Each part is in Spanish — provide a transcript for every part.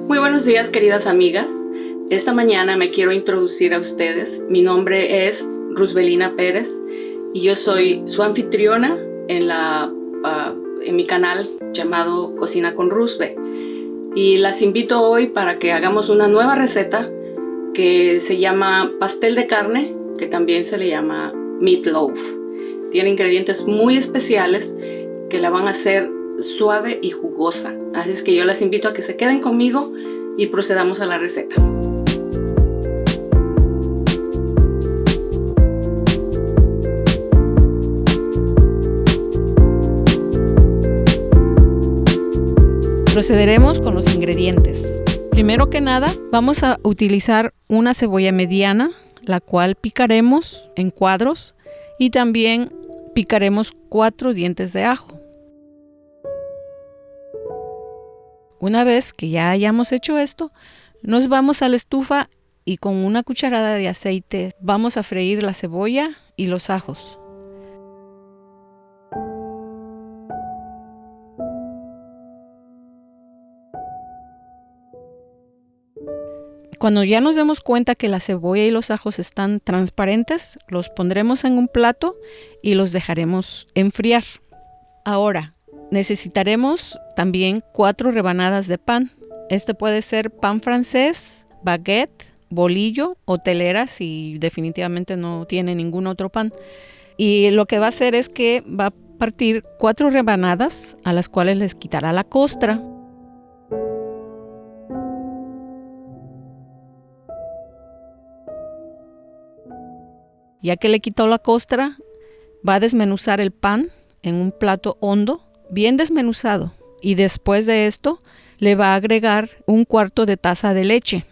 Muy buenos días, queridas amigas. Esta mañana me quiero introducir a ustedes. Mi nombre es Rusbelina Pérez y yo soy su anfitriona en mi canal llamado Cocina con Rusbe. Y las invito hoy para que hagamos una nueva receta que se llama pastel de carne, que también se le llama meatloaf. Tiene ingredientes muy especiales que la van a hacer suave y jugosa. Así es que yo las invito a que se queden conmigo y procedamos a la receta. Procederemos con los ingredientes. Primero que nada, vamos a utilizar una cebolla mediana, la cual picaremos en cuadros, y también picaremos 4 dientes de ajo. Una vez que ya hayamos hecho esto, nos vamos a la estufa y con una cucharada de aceite vamos a freír la cebolla y los ajos. Cuando ya nos demos cuenta que la cebolla y los ajos están transparentes, los pondremos en un plato y los dejaremos enfriar. Ahora, necesitaremos también 4 rebanadas de pan. Este puede ser pan francés, baguette, bolillo o telera si definitivamente no tiene ningún otro pan. Y lo que va a hacer es que va a partir 4 rebanadas a las cuales les quitará la costra. Ya que le quitó la costra, va a desmenuzar el pan en un plato hondo, bien desmenuzado. Y después de esto, le va a agregar 1/4 de taza de leche.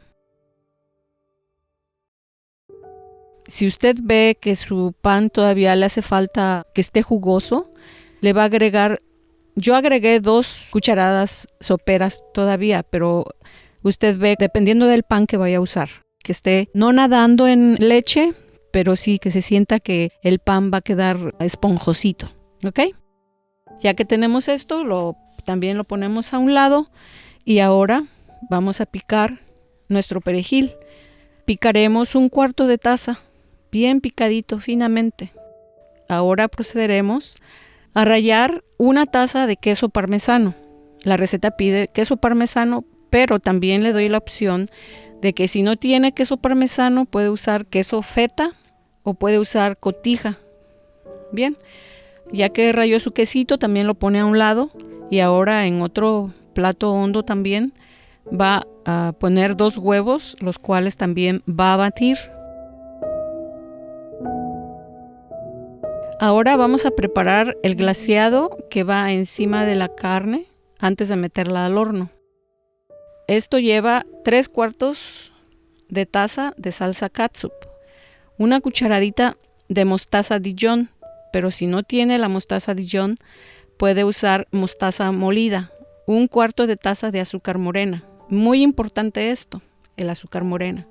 Si usted ve que su pan todavía le hace falta que esté jugoso, le va a agregar, yo agregué 2 cucharadas soperas todavía, pero usted ve, dependiendo del pan que vaya a usar, que esté no nadando en leche, pero sí que se sienta que el pan va a quedar esponjosito, ¿ok? Ya que tenemos esto, también lo ponemos a un lado y ahora vamos a picar nuestro perejil. Picaremos 1/4 de taza, bien picadito finamente. Ahora procederemos a rallar 1 taza de queso parmesano. La receta pide queso parmesano, pero también le doy la opción de que si no tiene queso parmesano puede usar queso feta o puede usar cotija. Bien, ya que ralló su quesito, también lo pone a un lado y ahora en otro plato hondo también va a poner 2 huevos, los cuales también va a batir. Ahora vamos a preparar el glaseado que va encima de la carne antes de meterla al horno. Esto lleva 3/4 de taza de salsa catsup, 1 cucharadita de mostaza Dijon, pero si no tiene la mostaza Dijon, puede usar mostaza molida, 1/4 de taza de azúcar morena. Muy importante esto, el azúcar morena.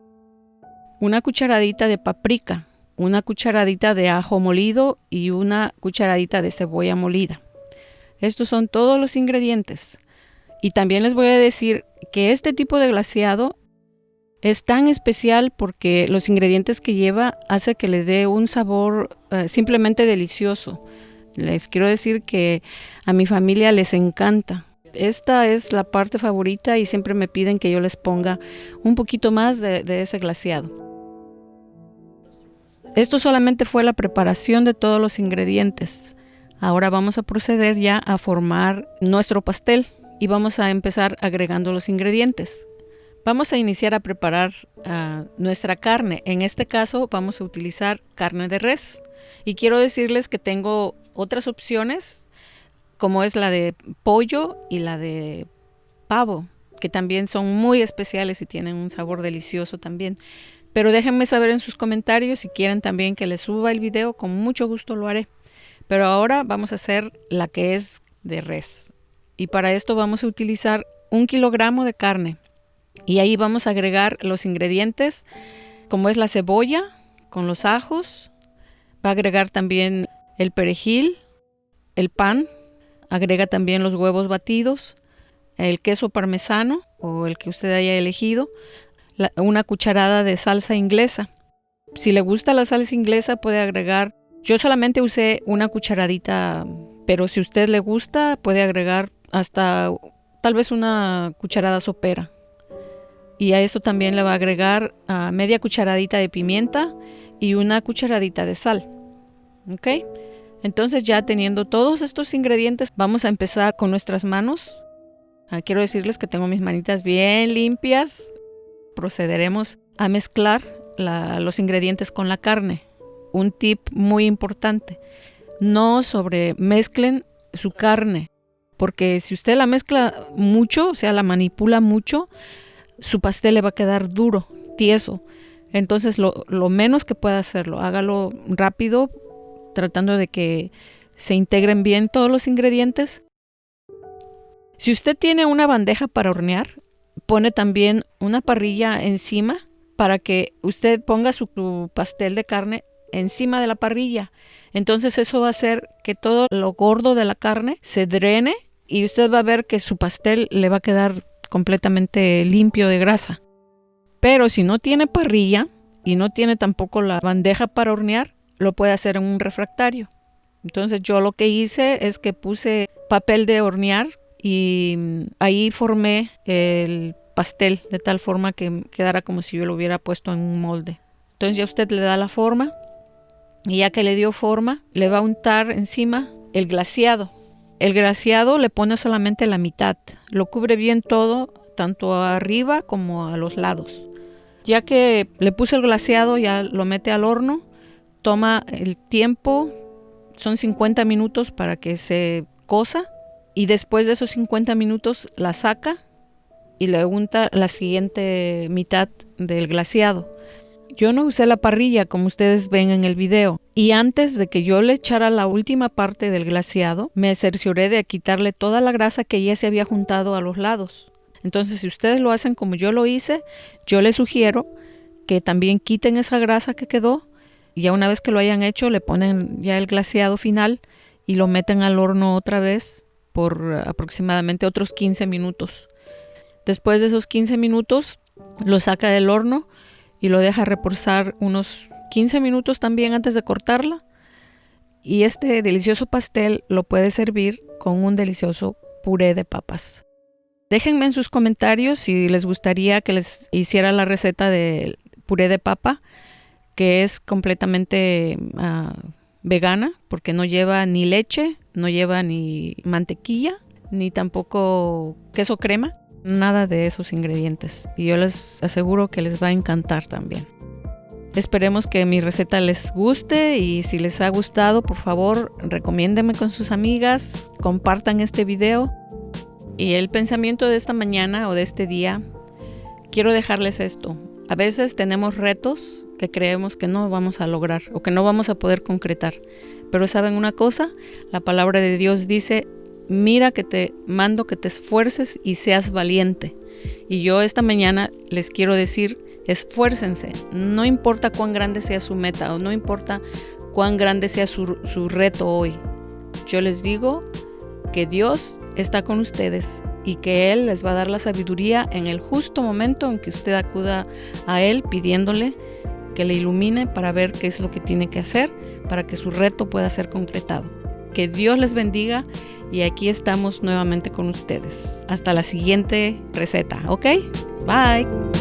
1 cucharadita de paprika, 1 cucharadita de ajo molido y 1 cucharadita de cebolla molida. Estos son todos los ingredientes. Y también les voy a decir que este tipo de glaseado es tan especial porque los ingredientes que lleva hace que le dé un sabor simplemente delicioso. Les quiero decir que a mi familia les encanta. Esta es la parte favorita y siempre me piden que yo les ponga un poquito más de ese glaseado. Esto solamente fue la preparación de todos los ingredientes. Ahora vamos a proceder ya a formar nuestro pastel y vamos a empezar agregando los ingredientes. Vamos a iniciar a preparar nuestra carne. En este caso vamos a utilizar carne de res. Y quiero decirles que tengo otras opciones, como es la de pollo y la de pavo, que también son muy especiales y tienen un sabor delicioso también. Pero déjenme saber en sus comentarios si quieren también que les suba el video, con mucho gusto lo haré. Pero ahora vamos a hacer la que es de res. Y para esto vamos a utilizar 1 kilogramo de carne. Y ahí vamos a agregar los ingredientes, como es la cebolla con los ajos. Va a agregar también el perejil, el pan. Agrega también los huevos batidos, el queso parmesano o el que usted haya elegido, una cucharada de salsa inglesa. Si le gusta la salsa inglesa puede agregar, yo solamente usé una cucharadita, pero si a usted le gusta puede agregar hasta tal vez una cucharada sopera. Y a eso también le va a agregar media cucharadita de pimienta y una cucharadita de sal. ¿Ok? Entonces ya teniendo todos estos ingredientes, vamos a empezar con nuestras manos. Quiero decirles que tengo mis manitas bien limpias. Procederemos a mezclar los ingredientes con la carne. Un tip muy importante, no sobremezclen su carne, porque si usted la mezcla mucho, o sea, la manipula mucho, su pastel le va a quedar duro, tieso. Entonces lo menos que pueda hacerlo, hágalo rápido, tratando de que se integren bien todos los ingredientes. Si usted tiene una bandeja para hornear, pone también una parrilla encima para que usted ponga su pastel de carne encima de la parrilla. Entonces eso va a hacer que todo lo gordo de la carne se drene y usted va a ver que su pastel le va a quedar completamente limpio de grasa. Pero si no tiene parrilla y no tiene tampoco la bandeja para hornear, lo puede hacer en un refractario. Entonces yo lo que hice es que puse papel de hornear y ahí formé el pastel de tal forma que quedara como si yo lo hubiera puesto en un molde. Entonces ya usted le da la forma y ya que le dio forma, le va a untar encima el glaseado. El glaseado le pone solamente la mitad, lo cubre bien todo, tanto arriba como a los lados. Ya que le puse el glaseado, ya lo mete al horno, toma el tiempo, son 50 minutos para que se cosa y después de esos 50 minutos la saca y le unta la siguiente mitad del glaseado. Yo no usé la parrilla como ustedes ven en el video y antes de que yo le echara la última parte del glaseado me cercioré de quitarle toda la grasa que ya se había juntado a los lados. Entonces si ustedes lo hacen como yo lo hice, yo les sugiero que también quiten esa grasa que quedó y ya una vez que lo hayan hecho le ponen ya el glaseado final y lo meten al horno otra vez por aproximadamente otros 15 minutos. Después de esos 15 minutos lo saca del horno y lo deja reposar unos 15 minutos también antes de cortarla. Y este delicioso pastel lo puede servir con un delicioso puré de papas. Déjenme en sus comentarios si les gustaría que les hiciera la receta de puré de papa, que es completamente vegana, porque no lleva ni leche, no lleva ni mantequilla, ni tampoco queso crema. Nada de esos ingredientes y yo les aseguro que les va a encantar también. Esperemos que mi receta les guste y si les ha gustado, por favor, recomiéndenme con sus amigas, compartan este video. Y el pensamiento de esta mañana o de este día, quiero dejarles esto. A veces tenemos retos que creemos que no vamos a lograr o que no vamos a poder concretar. Pero ¿saben una cosa? La palabra de Dios dice: mira que te mando que te esfuerces y seas valiente. Y yo esta mañana les quiero decir, esfuércense. No importa cuán grande sea su meta o no importa cuán grande sea su reto hoy. Yo les digo que Dios está con ustedes y que Él les va a dar la sabiduría en el justo momento en que usted acuda a Él pidiéndole que le ilumine para ver qué es lo que tiene que hacer para que su reto pueda ser concretado. Que Dios les bendiga y aquí estamos nuevamente con ustedes. Hasta la siguiente receta, ¿ok? Bye.